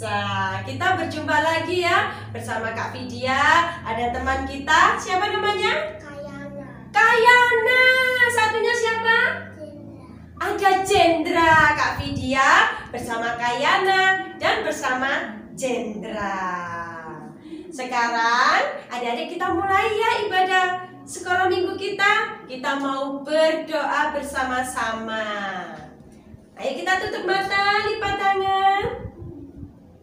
biasa. Kita berjumpa lagi ya bersama Kak Vidya. Ada teman kita, siapa namanya? Kayana. Kayana. Satunya siapa? Jendra. Ada Jendra. Kak Vidya bersama Kayana dan bersama Jendra. Sekarang adik-adik kita mulai ya ibadah sekolah minggu kita. Kita mau berdoa bersama-sama. Ayo kita tutup mata, lipat tangan.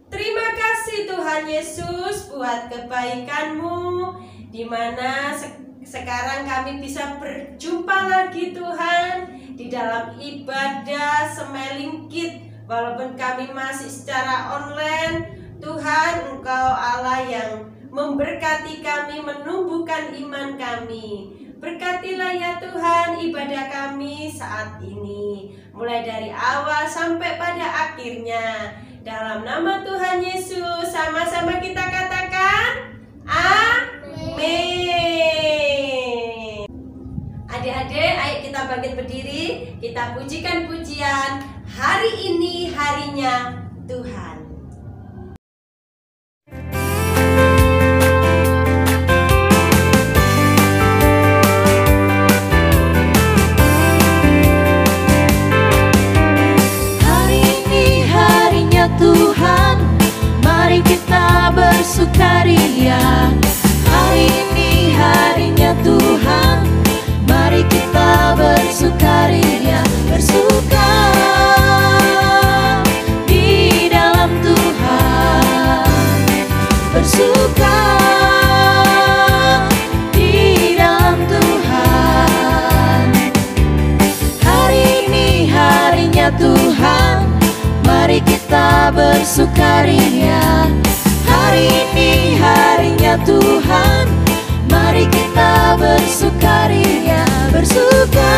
Terima kasih Tuhan Yesus buat kebaikan-Mu, di mana sekarang kami bisa berjumpa lagi Tuhan di dalam ibadah Smiling Kids. Walaupun kami masih secara online, Tuhan Engkau Allah yang memberkati kami, menumbuhkan iman kami. Berkatilah ya Tuhan ibadah kami saat ini, mulai dari awal sampai pada akhirnya. Dalam nama Tuhan Yesus, sama-sama kita katakan amin. Adik-adik, ayo kita bangkit berdiri, kita pujikan pujian hari ini harinya Tuhan. Tuhan, mari kita bersukaria. Hari ini harinya Tuhan, mari kita bersukaria. Bersuka di dalam Tuhan, bersuka di dalam Tuhan. Hari ini harinya Tuhan, mari kita bersukaria. Hari ini harinya Tuhan, mari kita bersukaria. Bersuka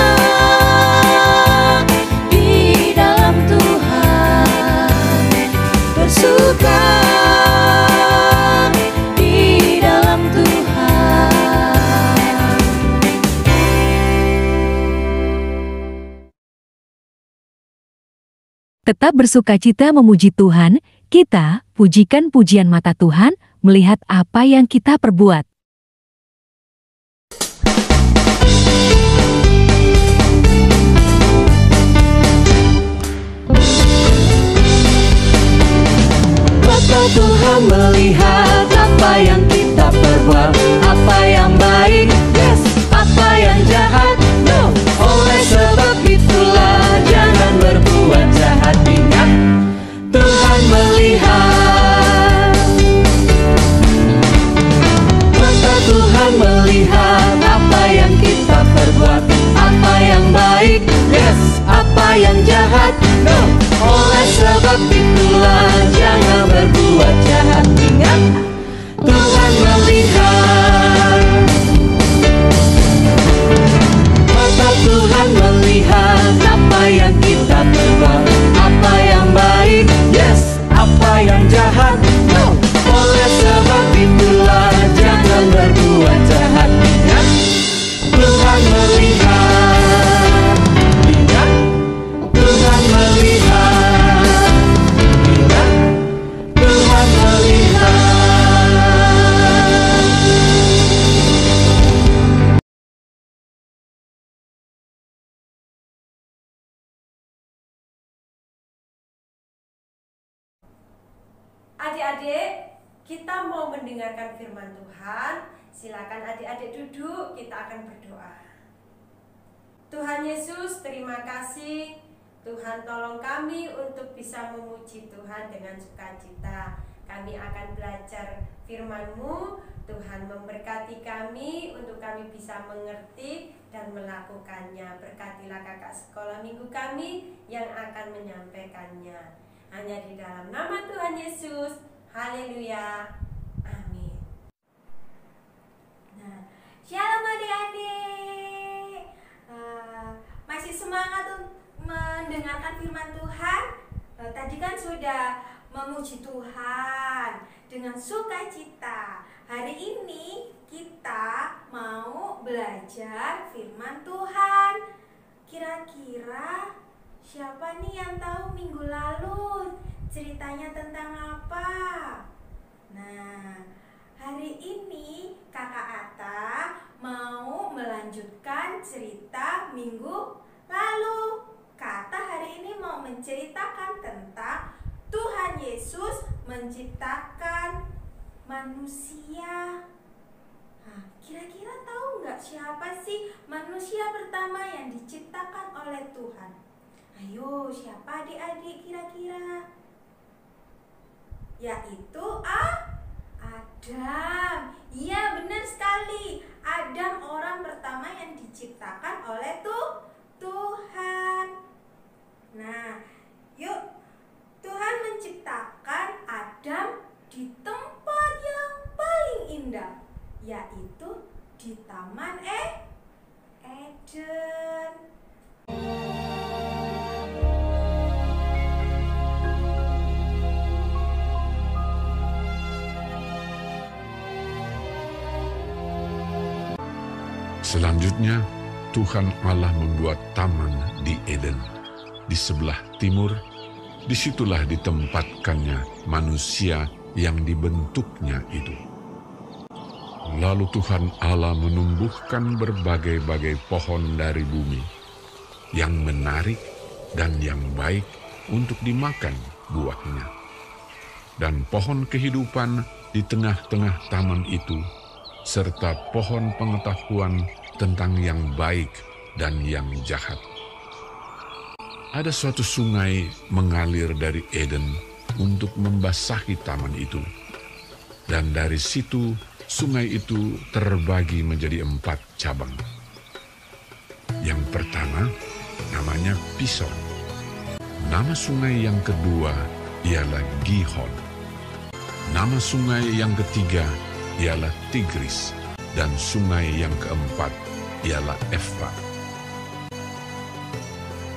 di dalam Tuhan, bersuka di dalam Tuhan. Tetap bersukacita memuji Tuhan, kita pujikan pujian mata Tuhan melihat apa yang kita perbuat. Mata Tuhan melihat apa yang kita perbuat, apa yang baik, yes, apa yang jahat, no. Oleh sebab itulah jangan berbuat jahat. Ingat, Tuhan melihat. Mata Tuhan melihat apa yang kita perbuat, apa yang baik, yes, apa yang jahat, no. Oleh sebab itulah jangan berbuat jahat. Ingat, Tuhan melihat. Mata Tuhan melihat apa yang kita perbuat, apa yang baik, yes, apa yang jahat, no. Oleh sebab itulah jangan berbuat jahat. Ingat, Tuhan melihat. Ingat, Tuhan melihat. Ingat, Tuhan melihat. Adik-adik, kita mau mendengarkan firman Tuhan. Silakan adik-adik duduk, kita akan berdoa. Tuhan Yesus, terima kasih. Tuhan tolong kami untuk bisa memuji Tuhan dengan sukacita. Kami akan belajar firman-Mu. Tuhan memberkati kami untuk kami bisa mengerti dan melakukannya. Berkatilah kakak sekolah minggu kami yang akan menyampaikannya. Hanya di dalam nama Tuhan Yesus. Haleluya. Amin. Nah, shalom adik-adik. Masih semangat untuk mendengarkan firman Tuhan? Tadi kan sudah memuji Tuhan dengan sukacita. Hari ini kita mau belajar firman Tuhan. Kira-kira siapa nih yang tahu minggu lalu ceritanya tentang apa? Nah, hari ini Kakak Atta mau melanjutkan cerita minggu lalu. Kak Atta hari ini mau menceritakan tentang Tuhan Yesus menciptakan manusia. Nah, kira-kira tahu nggak siapa sih manusia pertama yang diciptakan oleh Tuhan? Ayo, siapa adik-adik kira-kira? Yaitu Adam. Iya, benar sekali. Adam orang pertama yang diciptakan oleh Tuhan. Nah, yuk, Tuhan menciptakan Adam di tempat yang paling indah, yaitu di Taman Eden. Selanjutnya, Tuhan Allah membuat taman di Eden. Di sebelah timur, disitulah ditempatkannya manusia yang dibentuknya itu. Lalu Tuhan Allah menumbuhkan berbagai-bagai pohon dari bumi, yang menarik dan yang baik untuk dimakan buahnya. Dan pohon kehidupan di tengah-tengah taman itu, serta pohon pengetahuan tentang yang baik dan yang jahat. Ada suatu sungai mengalir dari Eden untuk membasahi taman itu. Dan dari situ, sungai itu terbagi menjadi 4 cabang. Yang pertama, namanya Pison. Nama sungai yang kedua ialah Gihon. Nama sungai yang ketiga ialah Tigris, dan sungai yang keempat ialah Efrat.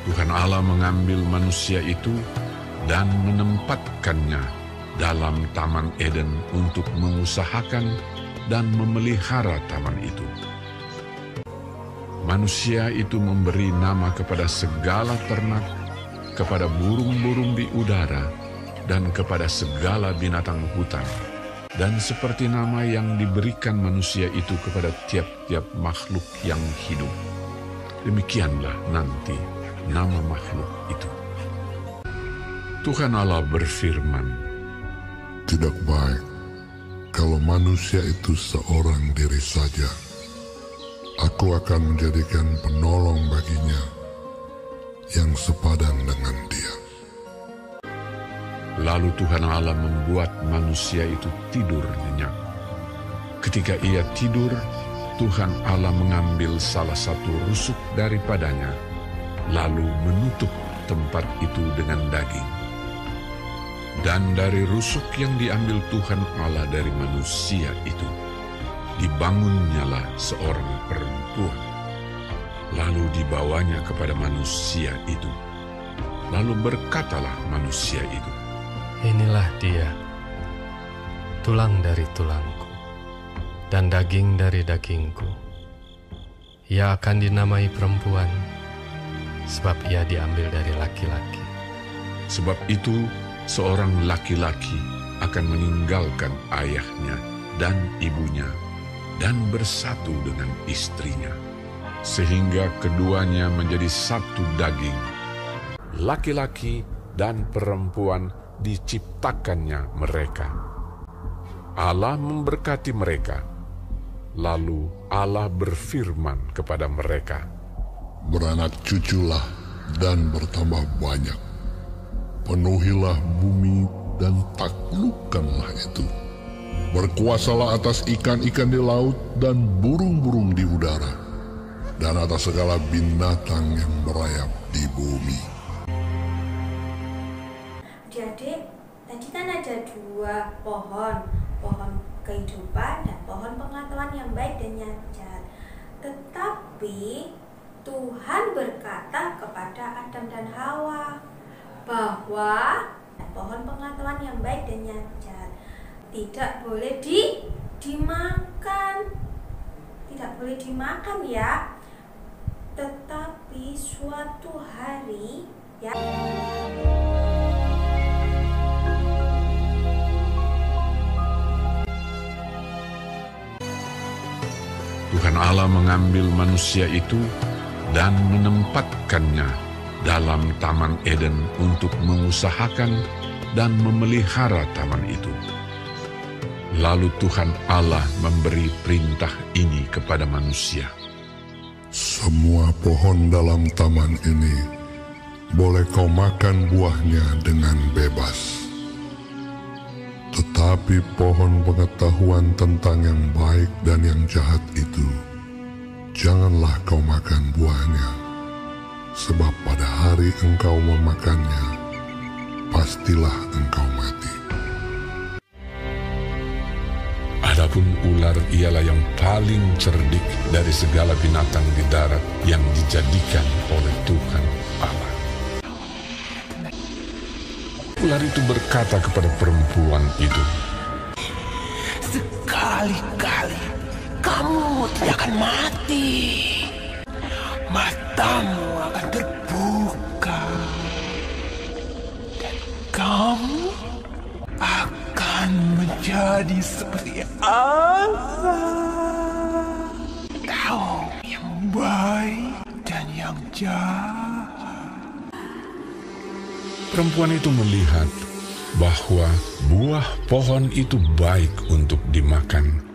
Tuhan Allah mengambil manusia itu dan menempatkannya dalam Taman Eden untuk mengusahakan dan memelihara taman itu. Manusia itu memberi nama kepada segala ternak, kepada burung-burung di udara, dan kepada segala binatang hutan. Dan seperti nama yang diberikan manusia itu kepada tiap-tiap makhluk yang hidup, demikianlah nanti nama makhluk itu. Tuhan Allah berfirman, "Tidak baik kalau manusia itu seorang diri saja. Aku akan menjadikan penolong baginya yang sepadan dengan dia." Lalu Tuhan Allah membuat manusia itu tidur nyenyak. Ketika ia tidur, Tuhan Allah mengambil salah satu rusuk daripadanya, lalu menutup tempat itu dengan daging. Dan dari rusuk yang diambil Tuhan Allah dari manusia itu, dibangunnyalah seorang perempuan. Lalu dibawanya kepada manusia itu. Lalu berkatalah manusia itu, "Inilah dia, tulang dari tulangku, dan daging dari dagingku. Ia akan dinamai perempuan, sebab ia diambil dari laki-laki." Sebab itu, seorang laki-laki akan meninggalkan ayahnya dan ibunya, dan bersatu dengan istrinya, sehingga keduanya menjadi satu daging. Laki-laki dan perempuan diciptakannya mereka. Allah memberkati mereka. Lalu Allah berfirman kepada mereka, "Beranak cuculah dan bertambah banyak. Penuhilah bumi dan taklukkanlah itu. Berkuasalah atas ikan-ikan di laut dan burung-burung di udara, dan atas segala binatang yang merayap di bumi." Adik-adik, tadi kan ada 2 pohon, pohon kehidupan dan pohon pengetahuan yang baik dan yang jahat. Tetapi Tuhan berkata kepada Adam dan Hawa bahwa pohon pengetahuan yang baik dan yang jahat tidak boleh dimakan. Tidak boleh dimakan ya. Tetapi suatu hari ya, Tuhan Allah mengambil manusia itu dan menempatkannya dalam Taman Eden untuk mengusahakan dan memelihara taman itu. Lalu Tuhan Allah memberi perintah ini kepada manusia. Semua pohon dalam taman ini boleh kau makan buahnya dengan bebas. Tetapi pohon pengetahuan tentang yang baik dan yang jahat itu, janganlah kau makan buahnya, sebab pada hari engkau memakannya, pastilah engkau mati. Adapun ular ialah yang paling cerdik dari segala binatang di darat yang dijadikan oleh Tuhan Allah. Ular itu berkata kepada perempuan itu, "Sekali-kali kamu tidak akan mati. Matamu akan terbuka. Dan kamu akan menjadi seperti Allah, tahu yang baik dan yang jahat." perempuan itu melihat bahwa buah pohon itu baik untuk dimakan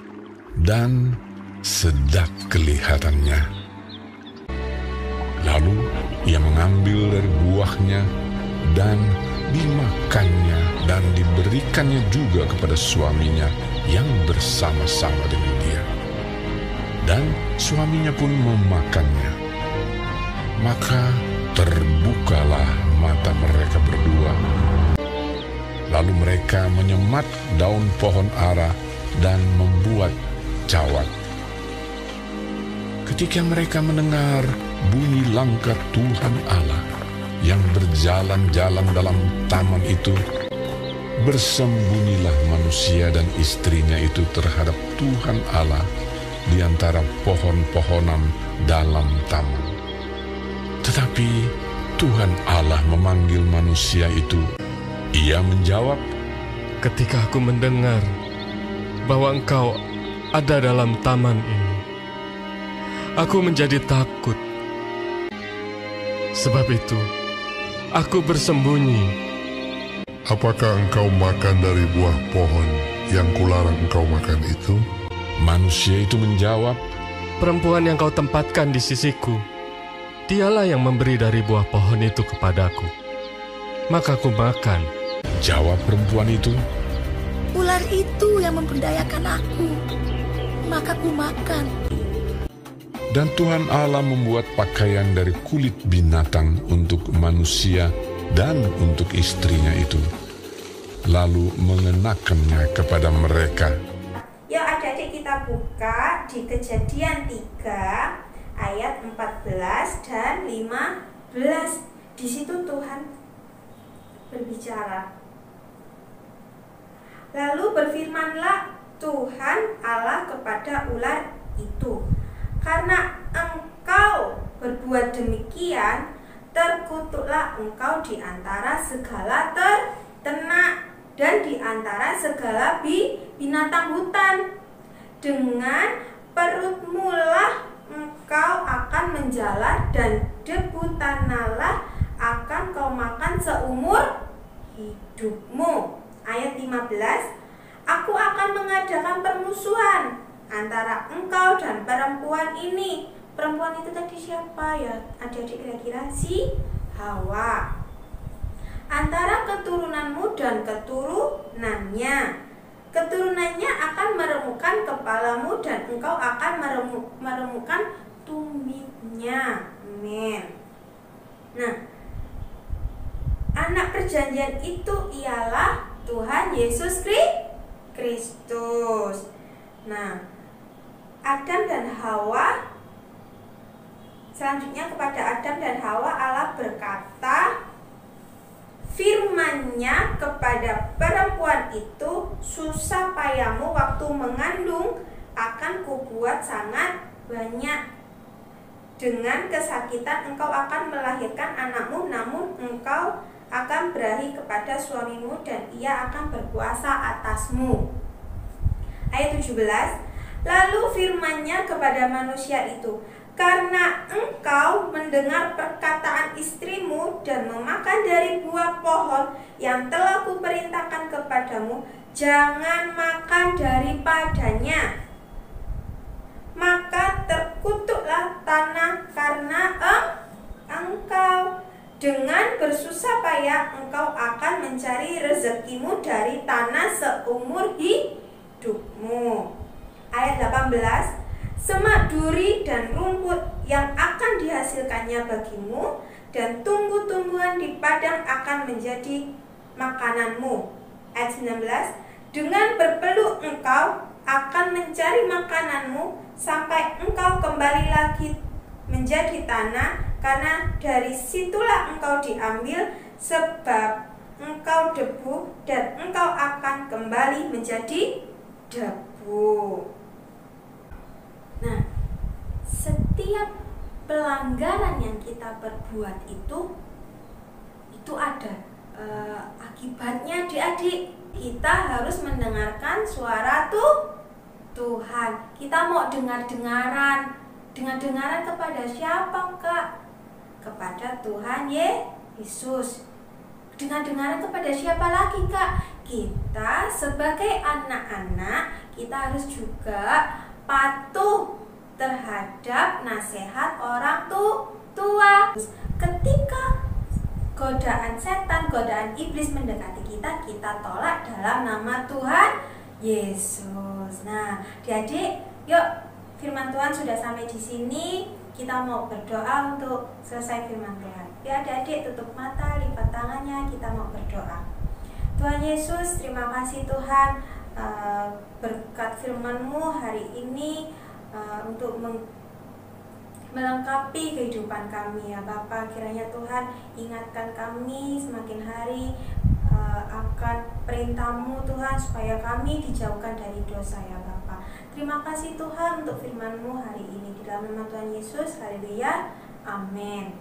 dan sedap kelihatannya. Lalu ia mengambil dari buahnya dan dimakannya dan diberikannya juga kepada suaminya yang bersama-sama dengan dia. Dan suaminya pun memakannya. Maka terbukalah mata mereka berdua. Lalu mereka menyemat daun pohon ara dan membuat cawat. Ketika mereka mendengar bunyi langkah Tuhan Allah yang berjalan-jalan dalam taman itu, bersembunyilah manusia dan istrinya itu terhadap Tuhan Allah di antara pohon-pohonan dalam taman. Tetapi Tuhan Allah memanggil manusia itu. Ia menjawab, Ketika aku mendengar bahwa engkau ada dalam taman ini, aku menjadi takut. Sebab itu, aku bersembunyi. Apakah engkau makan dari buah pohon yang kularang engkau makan itu? Manusia itu menjawab, Perempuan yang kau tempatkan di sisiku, dialah yang memberi dari buah pohon itu kepadaku. Maka aku makan. Jawab perempuan itu, Ular itu yang memberdayakan aku, maka ku makan. dan Tuhan Allah membuat pakaian dari kulit binatang untuk manusia dan untuk istrinya itu, lalu mengenakannya kepada mereka. Yuk adik-adik kita buka di Kejadian 3 ayat 14 dan 15. Di situ Tuhan berbicara. Lalu berfirmanlah Tuhan Allah kepada ular itu, "Karena engkau berbuat demikian, terkutuklah engkau di antara segala ternak dan di antara segala binatang hutan. Dengan perutmu lah engkau akan menjalar, dan debu tanahlah akan kau makan seumur hidupmu." Ayat 15, "Aku akan mengadakan permusuhan antara engkau dan perempuan ini." Perempuan itu tadi siapa ya? Adik-adik kira-kira si Hawa. "Antara keturunanmu dan keturunannya. Keturunannya akan meremukkan kepalamu dan engkau akan meremukkan tumitnya." Amin. Nah, anak perjanjian itu ialah Tuhan Yesus Kristus. Nah, Adam dan Hawa, selanjutnya kepada Adam dan Hawa Allah berkata firman-Nya kepada perempuan itu, "Susah payahmu waktu mengandung akan kubuat sangat banyak. Dengan kesakitan engkau akan melahirkan anakmu, namun engkau akan berahi kepada suamimu dan ia akan berkuasa atasmu." Ayat 17, Lalu firman-Nya kepada manusia itu, "Karena engkau mendengar perkataan istrimu dan memakan dari buah pohon yang telah kuperintahkan kepadamu, jangan makan daripadanya. Maka terkutuklah tanah karena engkau. Dengan bersusah payah engkau akan mencari rezekimu dari tanah seumur hidupmu." Ayat 18, "Semak duri dan rumput yang akan dihasilkannya bagimu, dan tumbuh-tumbuhan di padang akan menjadi makananmu." Ayat 19, "Dengan berpeluh engkau akan mencari makananmu sampai engkau kembali lagi menjadi tanah, karena dari situlah engkau diambil, sebab engkau debu dan engkau akan kembali menjadi debu." Nah, setiap pelanggaran yang kita perbuat itu ada akibatnya, adik-adik. Kita harus mendengarkan suara Tuhan. Kita mau dengar-dengaran kepada siapa, Kak? Kepada Tuhan Yesus. Dengar-dengaran kepada siapa lagi, Kak? Kita sebagai anak-anak, kita harus juga patuh terhadap nasihat orang tua. Ketika godaan setan, godaan iblis mendekati kita, kita tolak dalam nama Tuhan Yesus. Nah, adik-adik, yuk, firman Tuhan sudah sampai di sini. Kita mau berdoa untuk selesai firman Tuhan. Ya, adik-adik, tutup mata, lipat tangannya, kita mau berdoa. Tuhan Yesus, terima kasih Tuhan, berkat firman-Mu hari ini untuk melengkapi kehidupan kami, ya Bapa. Kiranya Tuhan ingatkan kami semakin hari akan perintah-Mu Tuhan, supaya kami dijauhkan dari dosa, ya Bapa. Terima kasih Tuhan untuk firman-Mu hari ini. Di dalam nama Tuhan Yesus, haleluya, amin.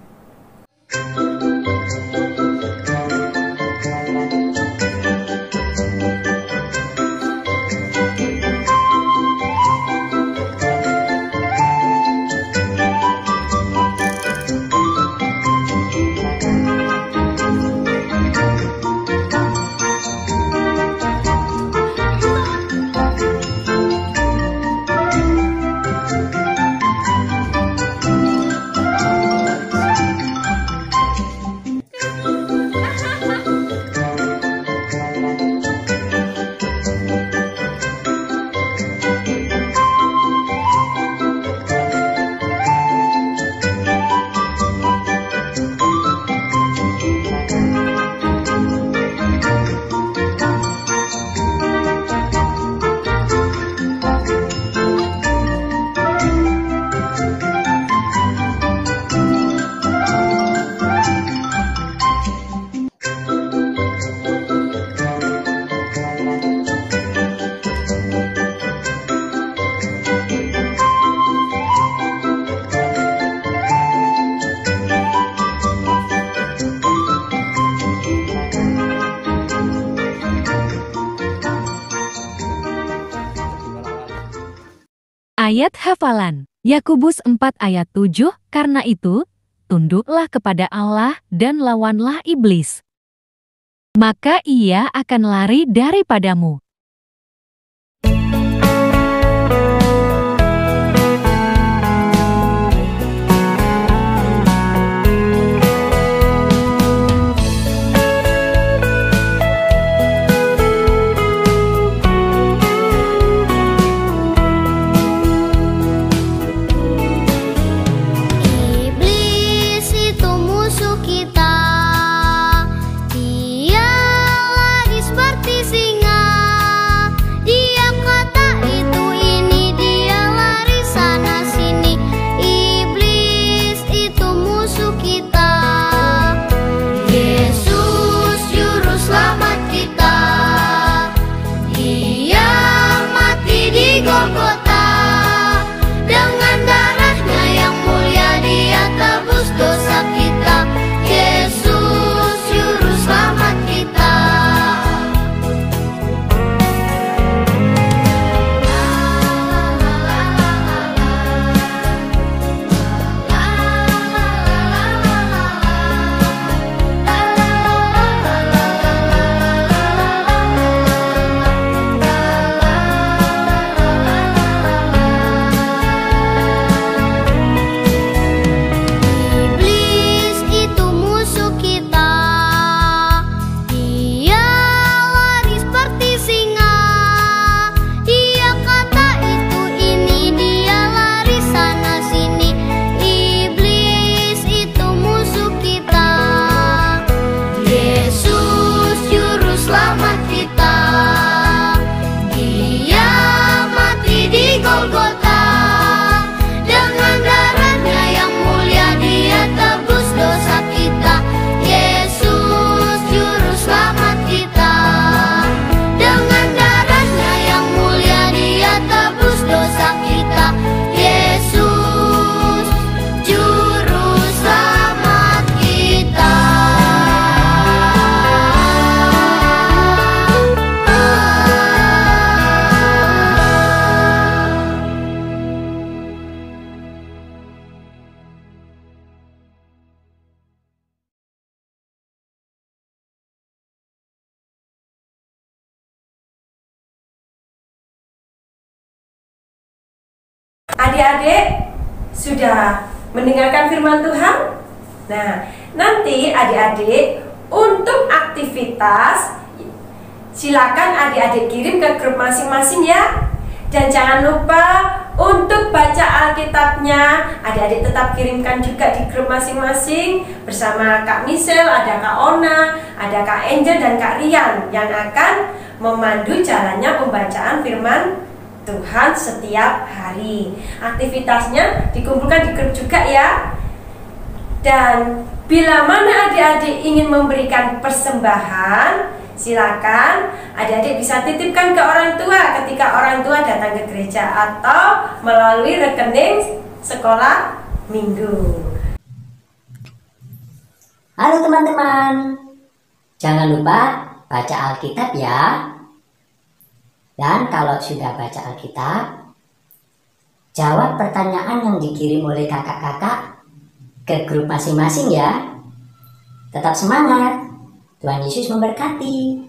Ayat hafalan, Yakobus 4 ayat 7, "Karena itu, tunduklah kepada Allah dan lawanlah iblis, maka ia akan lari daripadamu." Iblis itu musuh kita, dia lari seperti singa. Adik-adik sudah mendengarkan firman Tuhan? Nah, nanti adik-adik untuk aktivitas silakan adik-adik kirim ke grup masing-masing ya. Dan jangan lupa untuk baca Alkitabnya, adik-adik tetap kirimkan juga di grup masing-masing bersama Kak Michelle, ada Kak Ona, ada Kak Angel dan Kak Rian yang akan memandu jalannya pembacaan firman Tuhan setiap hari. Aktivitasnya dikumpulkan di grup juga ya. Dan bila mana adik-adik ingin memberikan persembahan, silakan adik-adik bisa titipkan ke orang tua ketika orang tua datang ke gereja atau melalui rekening sekolah minggu. Halo teman-teman, jangan lupa baca Alkitab ya. Dan kalau sudah baca Alkitab, jawab pertanyaan yang dikirim oleh kakak-kakak ke grup masing-masing ya. Tetap semangat. Tuhan Yesus memberkati.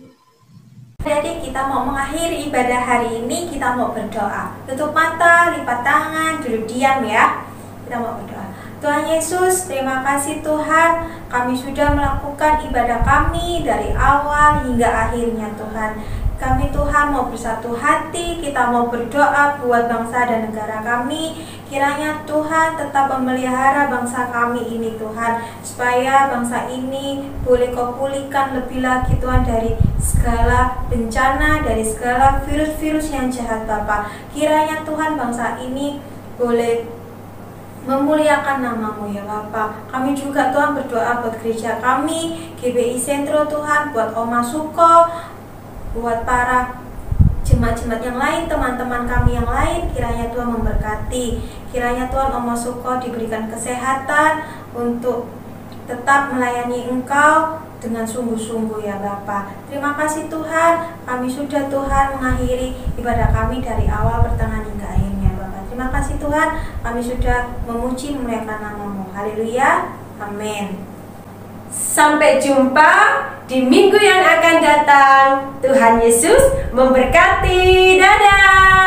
Jadi kita mau mengakhiri ibadah hari ini, kita mau berdoa. Tutup mata, lipat tangan, duduk diam ya. Kita mau berdoa. Tuhan Yesus, terima kasih Tuhan, kami sudah melakukan ibadah kami dari awal hingga akhirnya Tuhan. Kami Tuhan mau bersatu hati, kita mau berdoa buat bangsa dan negara kami. Kiranya Tuhan tetap memelihara bangsa kami ini Tuhan, supaya bangsa ini boleh Kau pulihkan lebih lagi Tuhan dari segala bencana, dari segala virus-virus yang jahat Bapa. Kiranya Tuhan bangsa ini boleh memuliakan nama-Mu ya Bapa. Kami juga Tuhan berdoa buat gereja kami, GBI Sentro Tuhan, buat Oma Suko, buat para jemaat-jemaat yang lain, teman-teman kami yang lain. Kiranya Tuhan memberkati. Kiranya Tuhan Oma Suko diberikan kesehatan untuk tetap melayani Engkau dengan sungguh-sungguh ya Bapa. Terima kasih Tuhan, kami sudah Tuhan mengakhiri ibadah kami dari awal pertengahan hingga akhirnya Bapa. Terima kasih Tuhan, kami sudah memuji memuliakan nama-Mu. Haleluya, amin. Sampai jumpa di minggu yang akan datang. Tuhan Yesus memberkati. Dadah.